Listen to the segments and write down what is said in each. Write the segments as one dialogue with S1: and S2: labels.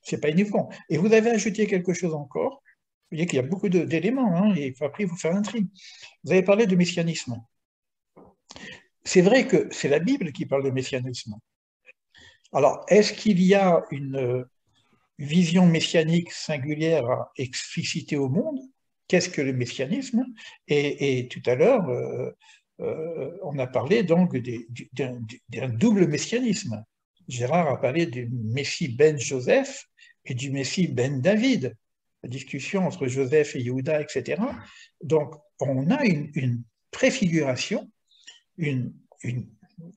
S1: C'est pas uniforme. Et vous avez ajouté quelque chose encore. Vous voyez qu'il y a beaucoup d'éléments, hein, et après, il faut faire un tri. Vous avez parlé de messianisme. C'est vrai que c'est la Bible qui parle de messianisme. Alors, est-ce qu'il y a une vision messianique singulière à expliciter au monde? Qu'est-ce que le messianisme? Et tout à l'heure, on a parlé donc d'un double messianisme. Gérard a parlé du Messie ben Joseph et du Messie ben David, la discussion entre Joseph et Yehuda, etc. Donc, on a une préfiguration, une, une,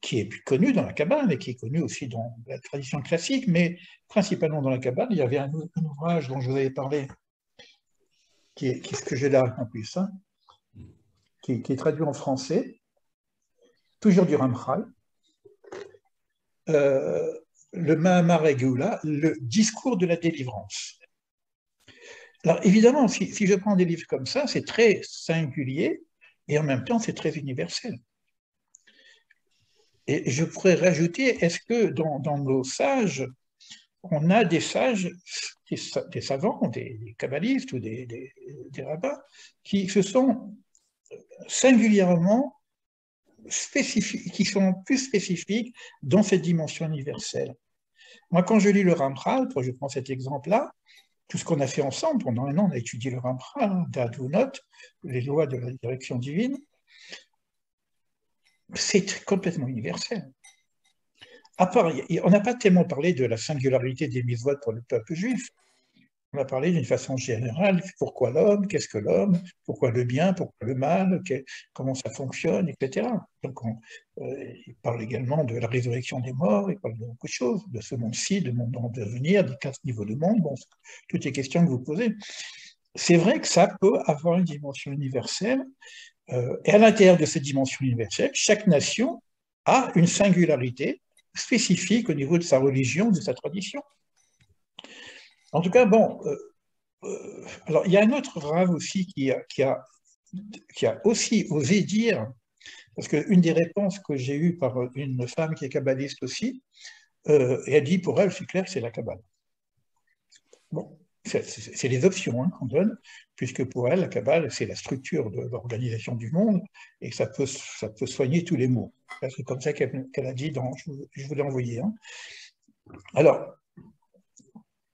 S1: qui est plus connue dans la Kabbale et qui est connue aussi dans la tradition classique, mais principalement dans la Kabbale. Il y avait un ouvrage dont je vous avais parlé, qui est ce que j'ai là en plus, hein, qui est traduit en français, toujours du Ramchal, le Mahamar et Géoula, le discours de la délivrance. Alors évidemment, si je prends des livres comme ça, c'est très singulier et en même temps c'est très universel. Et je pourrais rajouter, est-ce que dans nos sages, on a des sages, des savants, des kabbalistes ou des rabbins, qui se sont singulièrement spécifiques, qui sont plus spécifiques dans cette dimension universelle. Moi, quand je lis le Ramchal, je prends cet exemple-là, tout ce qu'on a fait ensemble, pendant un an, on a étudié le Ramchal, Dadunot, les lois de la direction divine, c'est complètement universel. À part, on n'a pas tellement parlé de la singularité des mitzvot pour le peuple juif. On a parlé d'une façon générale, pourquoi l'homme, qu'est-ce que l'homme, pourquoi le bien, pourquoi le mal, comment ça fonctionne, etc. Donc il parle également de la résurrection des morts, il parle de beaucoup de choses, de ce monde-ci, de monde en devenir, des 4 niveaux de monde, bon, toutes les questions que vous posez. C'est vrai que ça peut avoir une dimension universelle, et à l'intérieur de cette dimension universelle, chaque nation a une singularité spécifique au niveau de sa religion, de sa tradition. En tout cas, bon, alors il y a un autre Rav aussi qui a aussi osé dire, parce qu'une des réponses que j'ai eues par une femme qui est kabbaliste aussi, et elle dit pour elle, c'est clair que c'est la Kabbale. Bon, c'est les options, hein, qu'on donne, puisque pour elle, la Kabbale, c'est la structure de l'organisation du monde, et ça peut soigner tous les maux. C'est comme ça qu'elle a dit, je vous l'ai envoyé. Hein. Alors,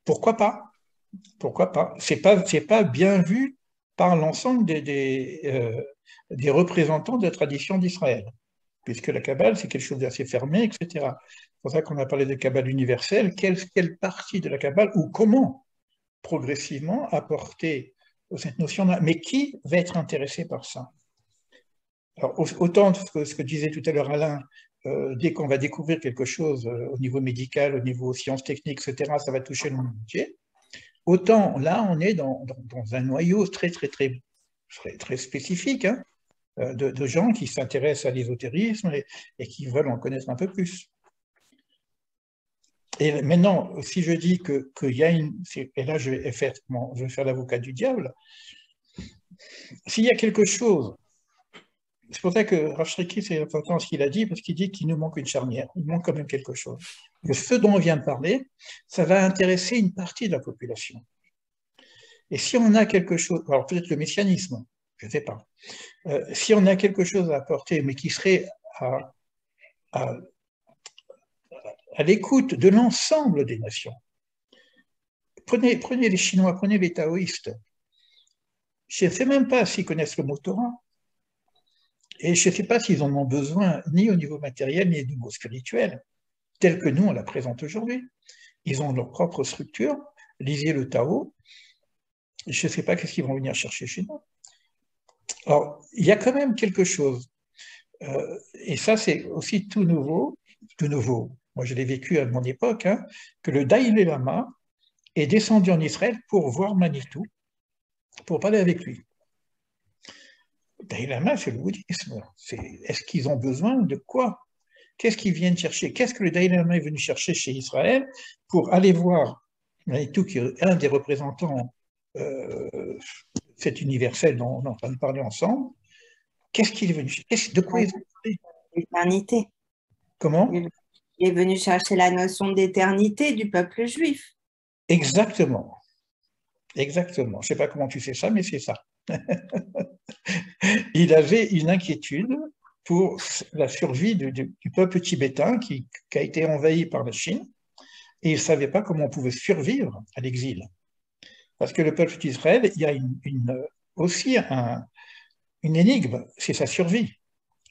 S1: pourquoi pas? Pourquoi pas? C'est pas bien vu par l'ensemble des représentants de la tradition d'Israël, puisque la Kabbale, c'est quelque chose d'assez fermé, etc. C'est pour ça qu'on a parlé de Kabbale universelle. Quelle partie de la Kabbale ou comment progressivement apporter cette notion-là? Mais qui va être intéressé par ça? Alors, autant ce que disait tout à l'heure Alain, dès qu'on va découvrir quelque chose au niveau médical, au niveau sciences techniques, etc., ça va toucher le monde entier. Autant là, on est dans un noyau très spécifique, hein, de gens qui s'intéressent à l'ésotérisme et qui veulent en connaître un peu plus. Et maintenant, si je dis qu'il y a et là je vais faire l'avocat du diable, s'il y a quelque chose, c'est pour ça que Rav Shriki, c'est important ce qu'il a dit, parce qu'il dit qu'il nous manque une charnière, il manque quand même quelque chose. Que ce dont on vient de parler, ça va intéresser une partie de la population. Et si on a quelque chose, alors peut-être le messianisme, je ne sais pas, si on a quelque chose à apporter, mais qui serait à l'écoute de l'ensemble des nations, prenez les Chinois, prenez les taoïstes, je ne sais même pas s'ils connaissent le mot Torah, et je ne sais pas s'ils en ont besoin ni au niveau matériel, ni au niveau spirituel, tel que nous on la présente aujourd'hui. Ils ont leur propre structure, lisez le Tao, je ne sais pas qu'est-ce qu'ils vont venir chercher chez nous. Alors, il y a quand même quelque chose, et ça c'est aussi tout nouveau, moi je l'ai vécu à mon époque, hein, que le Dalai Lama est descendu en Israël pour voir Manitou, pour parler avec lui. Le Dalai Lama, c'est le bouddhisme. Est-ce qu'ils ont besoin de quoi? Qu'est-ce qu'ils viennent chercher? Qu'est-ce que le Dalai Lama est venu chercher chez Israël pour aller voir Manitou, qui est un des représentants cet universel dont on est en train de parler ensemble? Qu'est-ce qu'il est venu chercher? De quoi ils ont parlé?
S2: L'éternité.
S1: Comment?
S2: Il est venu chercher la notion d'éternité du peuple juif.
S1: Exactement, exactement. Je ne sais pas comment tu sais ça, mais c'est ça. Il avait une inquiétude pour la survie du peuple tibétain qui a été envahi par la Chine, et il ne savait pas comment on pouvait survivre à l'exil. Parce que le peuple d'Israël, il y a aussi une énigme, c'est sa survie,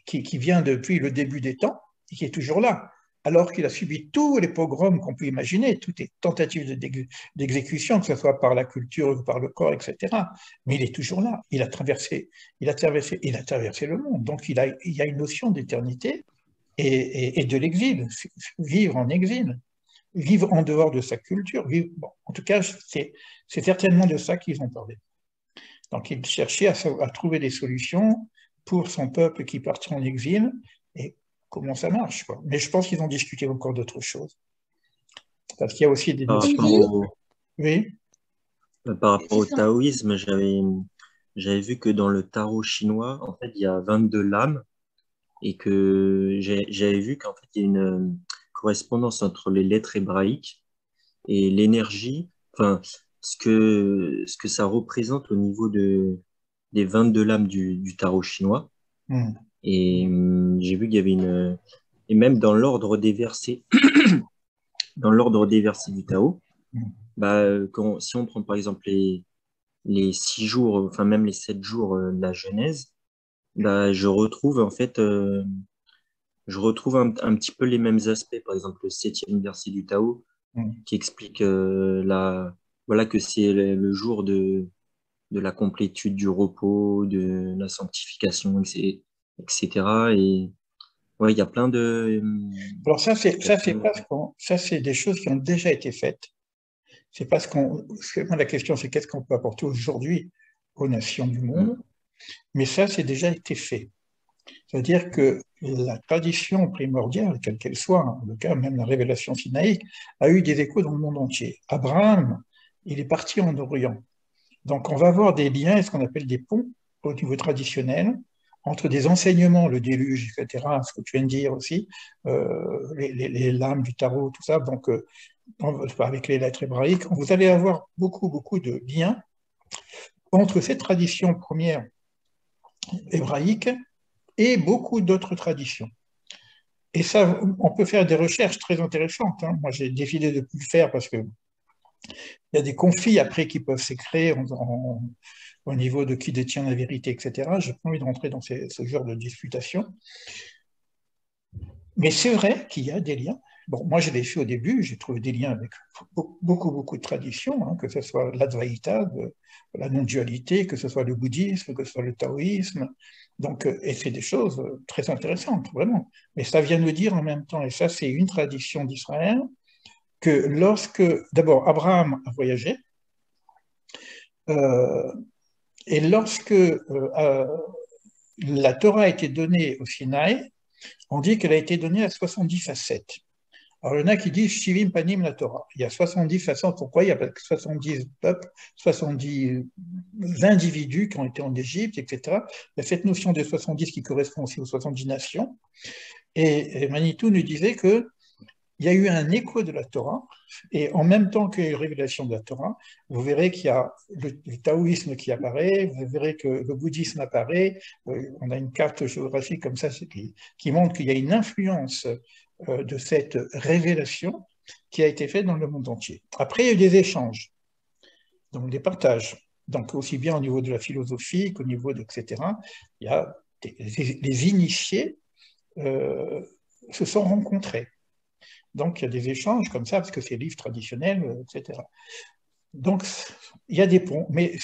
S1: qui vient depuis le début des temps et qui est toujours là, alors qu'il a subi tous les pogroms qu'on peut imaginer, toutes les tentatives d'exécution, que ce soit par la culture ou par le corps, etc. Mais il est toujours là. Il a traversé le monde. Donc il y a une notion d'éternité et de l'exil, vivre en exil, vivre en dehors de sa culture. Vivre, bon, en tout cas, c'est certainement de ça qu'ils ont parlé. Donc il cherchait à trouver des solutions pour son peuple qui partit en exil et comment ça marche, quoi. Mais je pense qu'ils ont discuté encore d'autres choses. Parce qu'il y a aussi des
S2: Par rapport
S1: notions.
S3: Élie,
S2: au,
S1: Oui.
S2: par rapport
S3: c'est
S2: au
S3: ça.
S2: taoïsme, j'avais vu que dans le tarot chinois, en fait, il y a 22 lames et que j'avais vu qu'en fait, il y a une correspondance entre les lettres hébraïques et l'énergie, enfin, ce que ça représente au niveau des 22 lames du tarot chinois.
S1: Hmm.
S2: Et j'ai vu qu'il y avait et même dans l'ordre des versets, dans l'ordre des versets du Tao,
S1: Hmm.
S2: bah, si on prend par exemple les 6 jours, enfin même les 7 jours de la Genèse, bah, je retrouve un petit peu les mêmes aspects. Par exemple, le 7e verset du Tao
S1: Hmm.
S2: qui explique voilà, que c'est le jour de la complétude du repos, de la sanctification, etc. Et ouais, il y a plein de,
S1: Alors
S2: il y a plein de-
S1: ça, c'est des choses qui ont déjà été faites. C'est parce la question, c'est qu'est-ce qu'on peut apporter aujourd'hui aux nations du
S2: Mm.
S1: monde, mais ça, c'est déjà été fait. C'est-à-dire que la tradition primordiale, quelle qu'elle soit, hein, le cas même la révélation sinaïque, a eu des échos dans le monde entier. Abraham, il est parti en Orient. Donc on va avoir des liens, ce qu'on appelle des ponts au niveau traditionnel, entre des enseignements, le déluge, etc., ce que tu viens de dire aussi, les lames du tarot, tout ça, donc avec les lettres hébraïques, vous allez avoir beaucoup, beaucoup de liens entre cette tradition première hébraïque et beaucoup d'autres traditions. Et ça, on peut faire des recherches très intéressantes, hein. Moi, j'ai décidé de ne plus le faire parce qu'il y a des conflits après qui peuvent s'écrire au niveau de qui détient la vérité, etc. Je n'ai pas envie de rentrer dans ce genre de disputation. Mais c'est vrai qu'il y a des liens. Bon, moi, je l'ai fait au début, j'ai trouvé des liens avec beaucoup, beaucoup de traditions, hein, que ce soit l'Advaita, la non-dualité, que ce soit le bouddhisme, que ce soit le taoïsme. Donc, et c'est des choses très intéressantes, vraiment. Mais ça vient nous dire en même temps, et ça, c'est une tradition d'Israël, que d'abord, Abraham a voyagé, euh, et lorsque la Torah a été donnée au Sinaï, on dit qu'elle a été donnée à 70 facettes. Alors, il y en a qui disent Shivim Panim la Torah. Il y a 70 façons. Pourquoi il y a pas 70 peuples, 70 individus qui ont été en Égypte, etc. Il y a cette notion de 70 qui correspond aussi aux 70 nations. Et Manitou nous disait que il y a eu un écho de la Torah, et en même temps qu'il y a eu révélation de la Torah, vous verrez qu'il y a le taoïsme qui apparaît, vous verrez que le bouddhisme apparaît, on a une carte géographique comme ça qui montre qu'il y a une influence de cette révélation qui a été faite dans le monde entier. Après, il y a eu des échanges, donc des partages, donc aussi bien au niveau de la philosophie qu'au niveau de, etc. Il y a les initiés se sont rencontrés. Donc, il y a des échanges comme ça, parce que c'est livres traditionnels, etc. Donc, il y a des ponts. Mais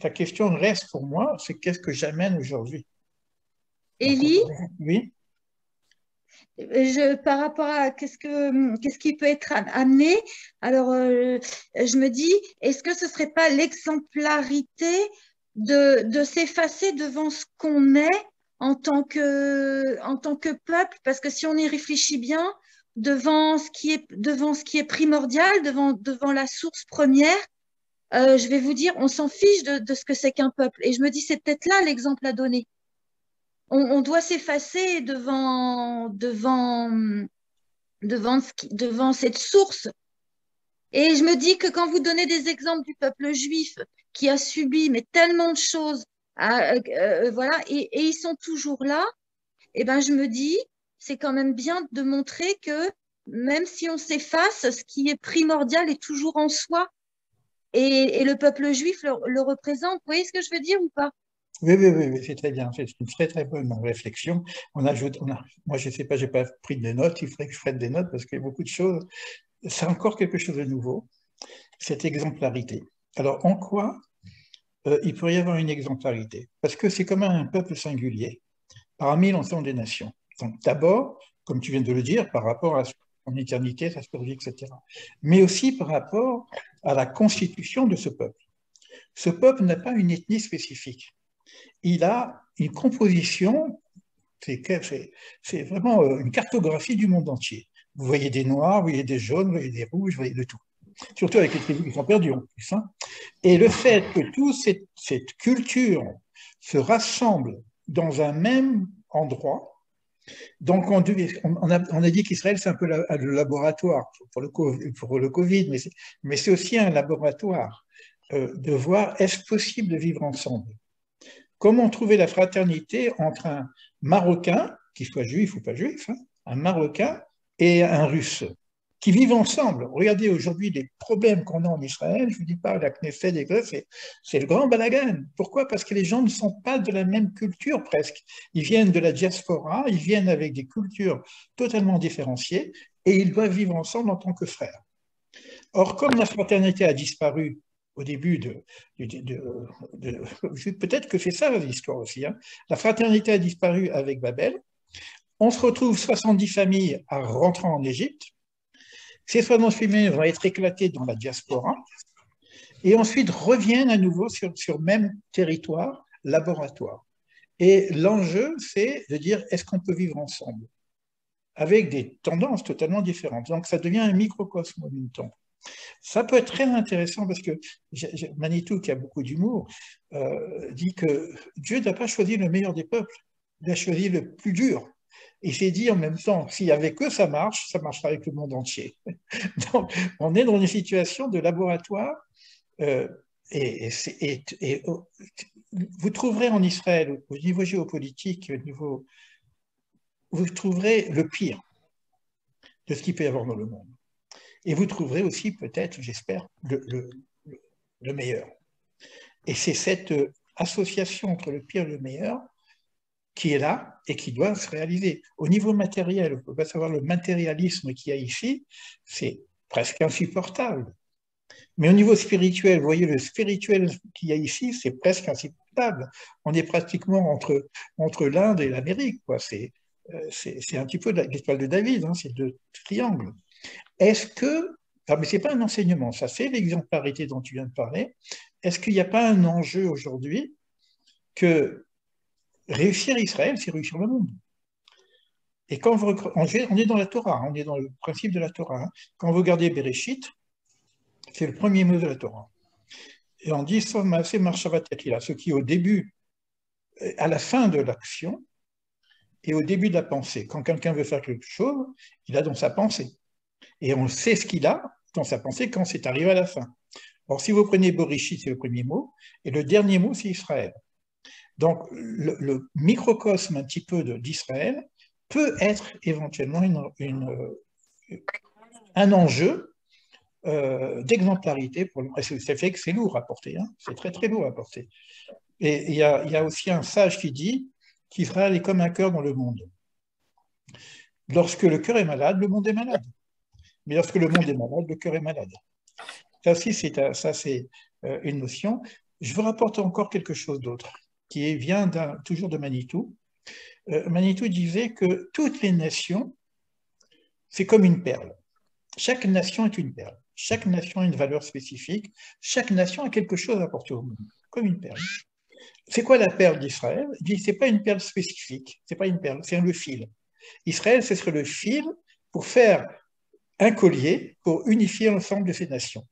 S1: la question reste pour moi, c'est qu'est-ce que j'amène aujourd'hui? Donc,
S3: Élie,
S1: oui,
S3: par rapport à qu'est-ce qui peut être amené, alors je me dis, est-ce que ce serait pas l'exemplarité de s'effacer devant ce qu'on est en tant que peuple? Parce que si on y réfléchit bien, devant ce qui est primordial, devant la source première, je vais vous dire, on s'en fiche de ce que c'est qu'un peuple. Et je me dis, c'est peut-être là l'exemple à donner. On doit s'effacer devant cette source Et je me dis que quand vous donnez des exemples du peuple juif qui a subi mais tellement de choses, voilà, et ils sont toujours là, et ben je me dis, c'est quand même bien de montrer que même si on s'efface, ce qui est primordial est toujours en soi. Et le peuple juif le représente. Vous voyez ce que je veux dire ou pas?
S1: Oui, oui, oui, oui, c'est très bien. C'est une très, très bonne réflexion. Moi, je ne sais pas, je n'ai pas pris de notes. Il faudrait que je prenne des notes parce qu'il y a beaucoup de choses. C'est encore quelque chose de nouveau, cette exemplarité. Alors, en quoi il pourrait y avoir une exemplarité? Parce que c'est comme un peuple singulier parmi l'ensemble des nations. Donc, d'abord, comme tu viens de le dire, par rapport à son éternité, sa survie, etc. Mais aussi par rapport à la constitution de ce peuple. Ce peuple n'a pas une ethnie spécifique. Il a une composition, c'est vraiment une cartographie du monde entier. Vous voyez des noirs, vous voyez des jaunes, vous voyez des rouges, vous voyez de tout. Surtout avec les tribus qui sont perdues en plus. Hein. Et le fait que toute cette culture se rassemble dans un même endroit, donc on a dit qu'Israël, c'est un peu le laboratoire pour le Covid, mais c'est aussi un laboratoire de voir est-ce possible de vivre ensemble. Comment trouver la fraternité entre un Marocain, qu'il soit juif ou pas juif, hein, un Marocain et un Russe, qui vivent ensemble. Regardez aujourd'hui les problèmes qu'on a en Israël, je ne vous dis pas la Knesset, c'est le grand balagan. Pourquoi? Parce que les gens ne sont pas de la même culture presque. Ils viennent de la diaspora, ils viennent avec des cultures totalement différenciées et ils doivent vivre ensemble en tant que frères. Or, comme la fraternité a disparu au début peut-être que c'est ça l'histoire aussi, hein. La fraternité a disparu avec Babel. On se retrouve 70 familles à rentrer en Égypte. Ces 70 familles vont être éclatées dans la diaspora et ensuite reviennent à nouveau sur le même territoire, laboratoire. Et l'enjeu, c'est de dire est-ce qu'on peut vivre ensemble avec des tendances totalement différentes. Donc ça devient un microcosme en même temps. Ça peut être très intéressant parce que Manitou, qui a beaucoup d'humour, dit que Dieu n'a pas choisi le meilleur des peuples, il a choisi le plus dur. Il s'est dit en même temps, si avec eux ça marchera avec le monde entier. Donc, on est dans une situation de laboratoire et vous trouverez en Israël, au niveau géopolitique, vous trouverez le pire de ce qu'il peut y avoir dans le monde. Et vous trouverez aussi peut-être, j'espère, le meilleur. Et c'est cette association entre le pire et le meilleur qui est là et qui doit se réaliser. Au niveau matériel, on ne peut pas savoir le matérialisme qu'il y a ici, c'est presque insupportable. Mais au niveau spirituel, vous voyez, le spirituel qu'il y a ici, c'est presque insupportable. On est pratiquement entre l'Inde et l'Amérique, quoi. C'est un petit peu l'étoile de David, hein, c'est le triangle. Est-ce que, mais ce n'est pas un enseignement, ça c'est l'exemplarité dont tu viens de parler, est-ce qu'il n'y a pas un enjeu aujourd'hui que réussir Israël, c'est réussir le monde? Et quand on est dans la Torah, on est dans le principe de la Torah. Hein. Quand vous regardez Bereshit, c'est le premier mot de la Torah. Et on dit ce qui au début, à la fin de l'action, et au début de la pensée. Quand quelqu'un veut faire quelque chose, il a dans sa pensée. Et on sait ce qu'il a dans sa pensée quand c'est arrivé à la fin. Or, si vous prenez Bereshit, c'est le premier mot, et le dernier mot, c'est Israël. Donc, le microcosme un petit peu d'Israël peut être éventuellement un enjeu d'exemplarité pour le reste. C'est fait que c'est lourd à porter, hein. C'est très très lourd à porter. Et il y a aussi un sage qui dit qu'Israël est comme un cœur dans le monde. Lorsque le cœur est malade, le monde est malade. Mais lorsque le monde est malade, le cœur est malade. Ça aussi, c'est une notion. Je vous rapporte encore quelque chose d'autre, qui vient toujours de Manitou. Manitou disait que toutes les nations, c'est comme une perle. Chaque nation est une perle. Chaque nation a une valeur spécifique. Chaque nation a quelque chose à apporter au monde, comme une perle. C'est quoi la perle d'Israël? Il dit, c'est pas une perle spécifique, c'est pas une perle, c'est le fil. Israël, ce serait le fil pour faire un collier, pour unifier l'ensemble de ces nations.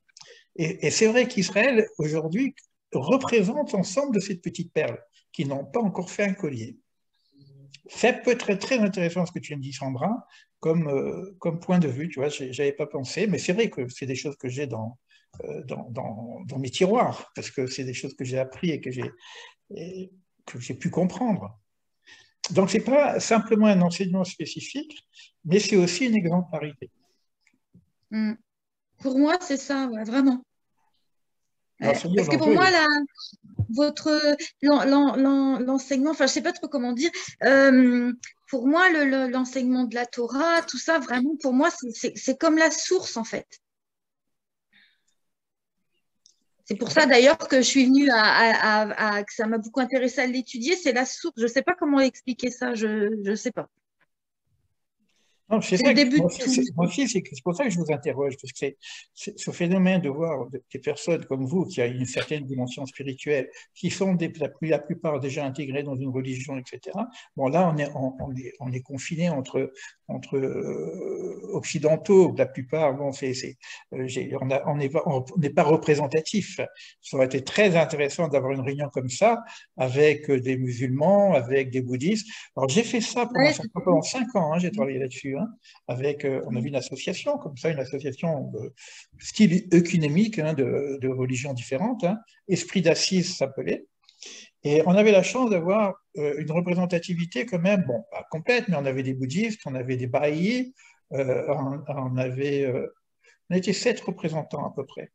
S1: Et c'est vrai qu'Israël, aujourd'hui, représente l'ensemble de ces petites perles qui n'ont pas encore fait un collier. Ça peut être très intéressant ce que tu viens de dire, Sandra, comme point de vue, tu vois, j'avais pas pensé, mais c'est vrai que c'est des choses que j'ai dans mes tiroirs, parce que c'est des choses que j'ai appris et que j'ai pu comprendre. Donc, c'est pas simplement un enseignement spécifique, mais c'est aussi une exemplarité.
S3: Mm. Pour moi, c'est ça, ouais, vraiment.
S1: L'enseignement
S3: Parce que pour
S1: d'Anjou,
S3: moi, l'enseignement, enfin, je sais pas trop comment dire, pour moi, l'enseignement de la Torah, tout ça, vraiment, pour moi, c'est comme la source, en fait. C'est pour ça, d'ailleurs, que je suis venue que ça m'a beaucoup intéressé à l'étudier, c'est la source. Je sais pas comment expliquer ça, je sais pas.
S1: non, c'est
S3: C'est le
S1: ça,
S3: début de tout.
S1: moi aussi, c'est pour ça que je vous interroge, parce que c'est ce phénomène de voir des personnes comme vous, qui ont une certaine dimension spirituelle, qui sont la plupart déjà intégrées dans une religion, etc. Bon, là, on est confiné entre occidentaux, la plupart, bon, on n'est pas représentatif. Ça aurait été très intéressant d'avoir une réunion comme ça, avec des musulmans, avec des bouddhistes. Alors, j'ai fait ça
S3: Ouais,
S1: pendant 5 ans, hein, j'ai travaillé là-dessus, hein, on avait une association, comme ça, une association de style œcuménique, hein, de religions différentes, hein, Esprit d'Assise s'appelait, et on avait la chance d'avoir une représentativité quand même, bon, pas complète, mais on avait des bouddhistes, on avait des baha'is, on était 7 représentants à peu près.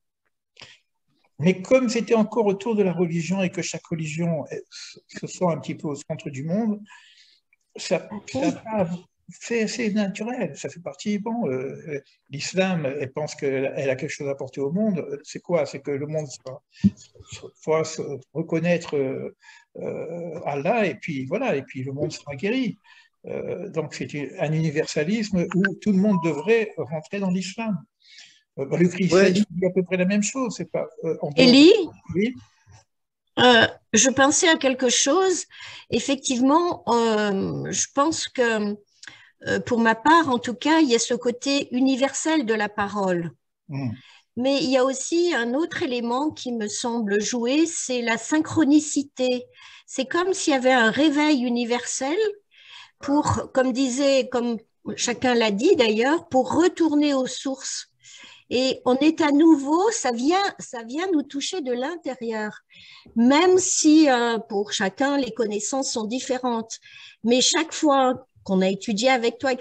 S1: Mais comme c'était encore autour de la religion et que chaque religion se sent un petit peu au centre du monde, c'est naturel, ça fait partie. Bon, l'islam, elle pense qu'elle a quelque chose à apporter au monde. C'est quoi? C'est que le monde soit reconnaître Allah et puis voilà, et puis le monde sera guéri. Donc c'est un universalisme où tout le monde devrait rentrer dans l'islam. Le
S4: Ouais.
S1: christianisme dit à peu près la même chose. C'est pas en dehors de...
S4: Élie,
S1: Oui.
S4: je pensais à quelque chose. Effectivement, je pense que pour ma part, en tout cas, il y a ce côté universel de la parole.
S1: Mm.
S4: Mais il y a aussi un autre élément qui me semble jouer, c'est la synchronicité. C'est comme s'il y avait un réveil universel pour, comme chacun l'a dit d'ailleurs, pour retourner aux sources. Et on est à nouveau, ça vient nous toucher de l'intérieur, même si pour chacun les connaissances sont différentes. Mais chaque fois qu'on a étudié avec toi,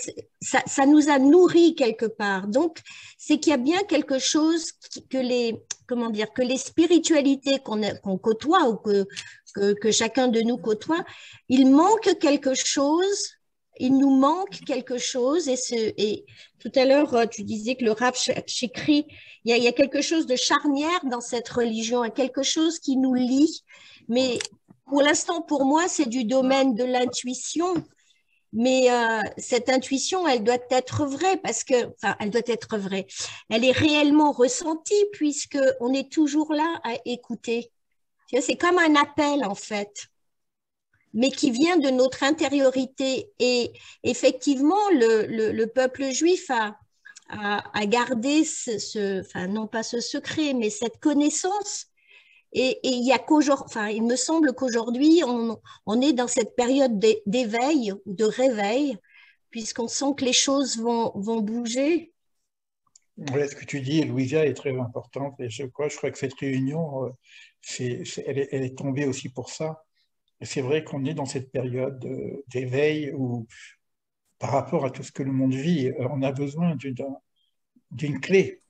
S4: ça nous a nourri quelque part. Donc, c'est qu'il y a bien quelque chose que les spiritualités qu'on côtoie ou que chacun de nous côtoie, il manque quelque chose. Il nous manque quelque chose et tout à l'heure, tu disais que le Rav Shikri, il y a quelque chose de charnière dans cette religion, quelque chose qui nous lie. Mais pour l'instant, pour moi, c'est du domaine de l'intuition. Mais cette intuition, elle doit être vraie elle doit être vraie. Elle est réellement ressentie puisque on est toujours là à écouter. C'est comme un appel en fait, mais qui vient de notre intériorité. Et effectivement, le peuple juif a gardé non pas ce secret, mais cette connaissance. Et il y a il me semble qu'aujourd'hui, on est dans cette période d'éveil ou de réveil, puisqu'on sent que les choses vont bouger.
S1: Ouais, ce que tu dis, Louisa, est très importante. Et je crois que cette réunion, elle est tombée aussi pour ça. Et c'est vrai qu'on est dans cette période d'éveil où, par rapport à tout ce que le monde vit, on a besoin d'une clé.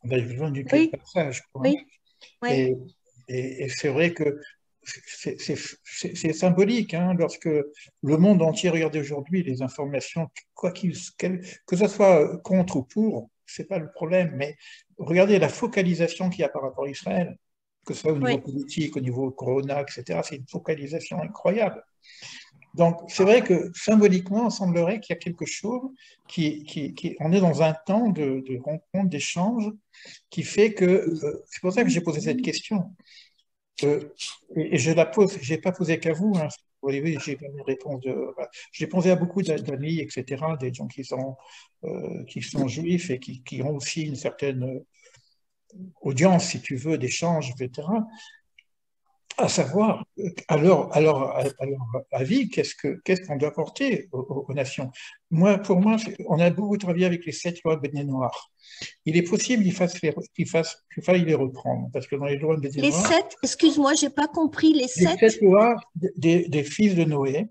S1: On a besoin d'une clé de
S4: Oui,
S1: passage, quoi, hein.
S4: oui, oui.
S1: Et, et c'est vrai que c'est symbolique, hein, lorsque le monde entier regarde aujourd'hui les informations, que ce soit contre ou pour, c'est pas le problème, mais regardez la focalisation qu'il y a par rapport à Israël, que ce soit au niveau
S4: Oui.
S1: politique, au niveau Corona, etc. C'est une focalisation incroyable. Donc, c'est vrai que symboliquement, il semblerait qu'il y a quelque chose on est dans un temps de rencontre, d'échange, qui fait que, c'est pour ça que j'ai posé cette question. Et je la pose, je n'ai pas posé qu'à vous, hein. Oui, oui, j'ai une réponse voilà. J'ai posé à beaucoup d'amis, etc., des gens qui sont juifs et qui ont aussi une certaine audience, si tu veux, d'échange, etc. à savoir, à leur avis, qu'est-ce qu'on doit porter aux nations. Pour moi, on a beaucoup travaillé avec les 7 lois de Béné Noir. Il est possible qu'il faille les reprendre, parce que dans les lois de Béné
S4: Les
S1: Noir,
S4: 7, excuse-moi, j'ai pas compris, les
S1: les
S4: 7.
S1: 7 lois des fils de Noé.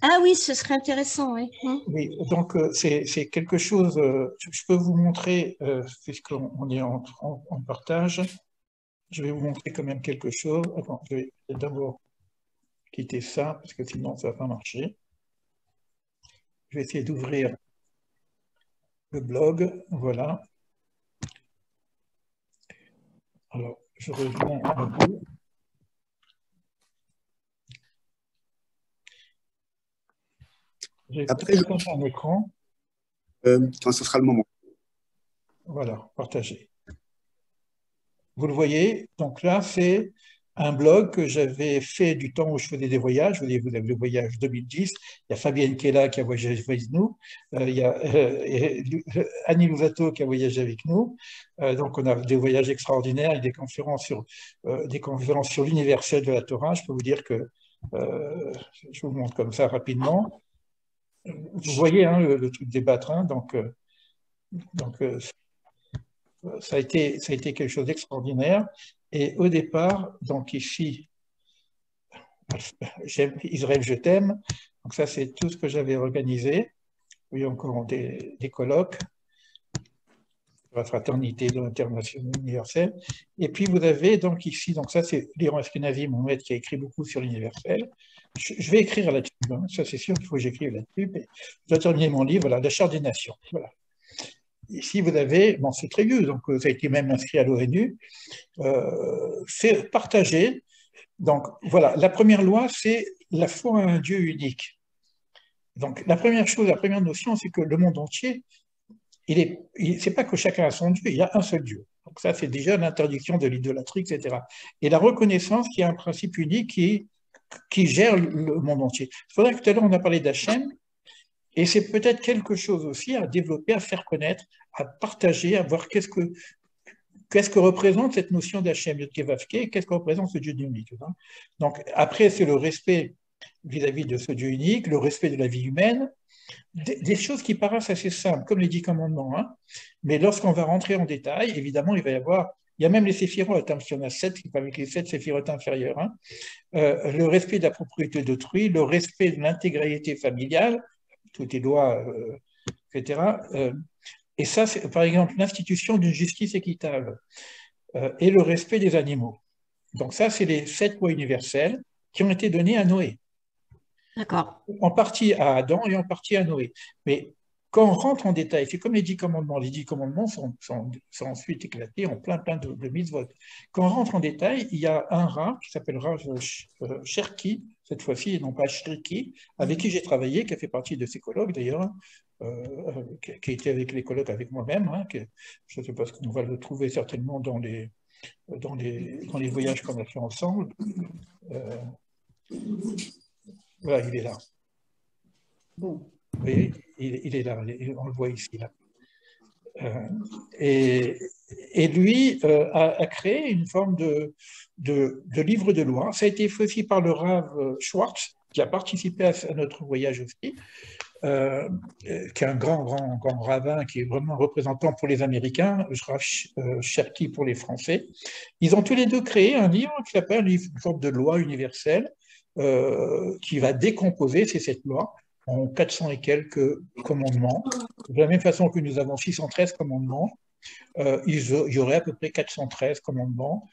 S4: Ah oui, ce serait intéressant, oui.
S1: Oui, donc c'est quelque chose, je peux vous montrer, puisqu'on est en partage, je vais vous montrer quand même quelque chose. Attends, je vais d'abord quitter ça, parce que sinon ça ne va pas marcher. Je vais essayer d'ouvrir le blog, voilà. Alors, je reviens à vous. J'ai partagé un écran.
S5: Quand ce sera le moment.
S1: Voilà, partagé. Vous le voyez, donc là, c'est un blog que j'avais fait du temps où je faisais des voyages. Vous avez le voyage 2010. Il y a Fabienne qui est là, qui a voyagé avec nous. Il y a Annie Louvato qui a voyagé avec nous. Donc, on a des voyages extraordinaires et des conférences sur l'universel de la Torah. Je peux vous dire que, je vous montre comme ça rapidement. Vous voyez hein, le truc débattre. Hein, donc ça a été quelque chose d'extraordinaire. Et au départ, donc ici, Israël, je t'aime. Donc ça, c'est tout ce que j'avais organisé. Oui, encore des colloques sur la fraternité de l'international universel. Et puis vous avez donc ici, donc ça c'est Liron Ashkenazi, mon maître, qui a écrit beaucoup sur l'universel. Je vais écrire là-dessus, hein. Ça c'est sûr qu'il faut que j'écrive là-dessus. Je dois terminer mon livre, voilà, La Charte des Nations. Voilà. Ici, vous avez, bon, c'est très vieux, donc ça a été même inscrit à l'ONU, c'est partagé. Donc, voilà, la première loi, c'est la foi à un Dieu unique. Donc, la première chose, la première notion, c'est que le monde entier, c'est pas que chacun a son Dieu, il y a un seul Dieu. Donc, ça, c'est déjà l'interdiction de l'idolâtrie, etc. Et la reconnaissance qu'il y a un principe unique qui gère le monde entier. C'est pour ça que tout à l'heure, on a parlé d'Hachem. Et c'est peut-être quelque chose aussi à développer, à faire connaître, à partager, à voir qu'est-ce que représente cette notion d'Hachem, Yod-Keh-Vav-Keh, qu'est-ce que représente ce Dieu unique. Donc après, c'est le respect vis-à-vis de ce Dieu unique, le respect de la vie humaine, des choses qui paraissent assez simples, comme les 10 commandements. Hein. Mais lorsqu'on va rentrer en détail, évidemment, il y a même les séphirotes, hein, parce qu'il y en a 7, avec les 7 séphirotes inférieures. Hein. Le respect de la propriété d'autrui, le respect de l'intégralité familiale, toutes les lois, etc. Et ça, c'est par exemple l'institution d'une justice équitable et le respect des animaux. Donc ça, c'est les 7 lois universelles qui ont été données à Noé.
S4: D'accord.
S1: En partie à Adam et en partie à Noé. Mais quand on rentre en détail, c'est comme les 10 commandements. Les 10 commandements sont ensuite éclatés en plein de mitzvot. Quand on rentre en détail, il y a un Rav qui s'appelle Rav Cherki, cette fois-ci, et non pas Shriki, avec qui j'ai travaillé, qui a fait partie de ces colloques d'ailleurs, qui a été avec les colloques avec moi-même. Hein, je ne sais pas ce qu'on va le trouver certainement dans les voyages qu'on a fait ensemble. Voilà, il est là.
S3: Bon.
S1: Vous voyez, il est là, on le voit ici. Là. Et lui a créé une forme de livre de loi. Ça a été fait aussi par le Rav Schwartz, qui a participé à notre voyage aussi, qui est un grand rabbin, qui est vraiment représentant pour les Américains, Rav Cherki pour les Français. Ils ont tous les deux créé un livre qui s'appelle une sorte de loi universelle, qui va décomposer ces 7 lois en 400 et quelques commandements. De la même façon que nous avons 613 commandements, il y aurait à peu près 413 commandements,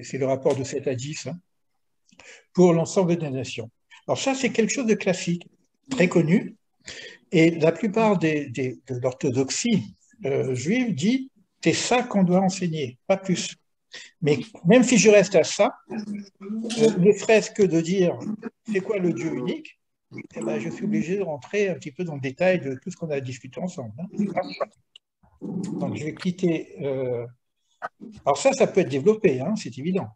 S1: c'est le rapport de 7 à 10, hein, pour l'ensemble des nations. Alors ça, c'est quelque chose de classique, très connu, et la plupart de l'orthodoxie juive dit « c'est ça qu'on doit enseigner, pas plus ». Mais même si je reste à ça, ne serait-ce que de dire c'est quoi le Dieu unique, eh ben, je suis obligé de rentrer un petit peu dans le détail de tout ce qu'on a discuté ensemble. Hein. Donc je vais quitter. Alors ça peut être développé, hein, c'est évident.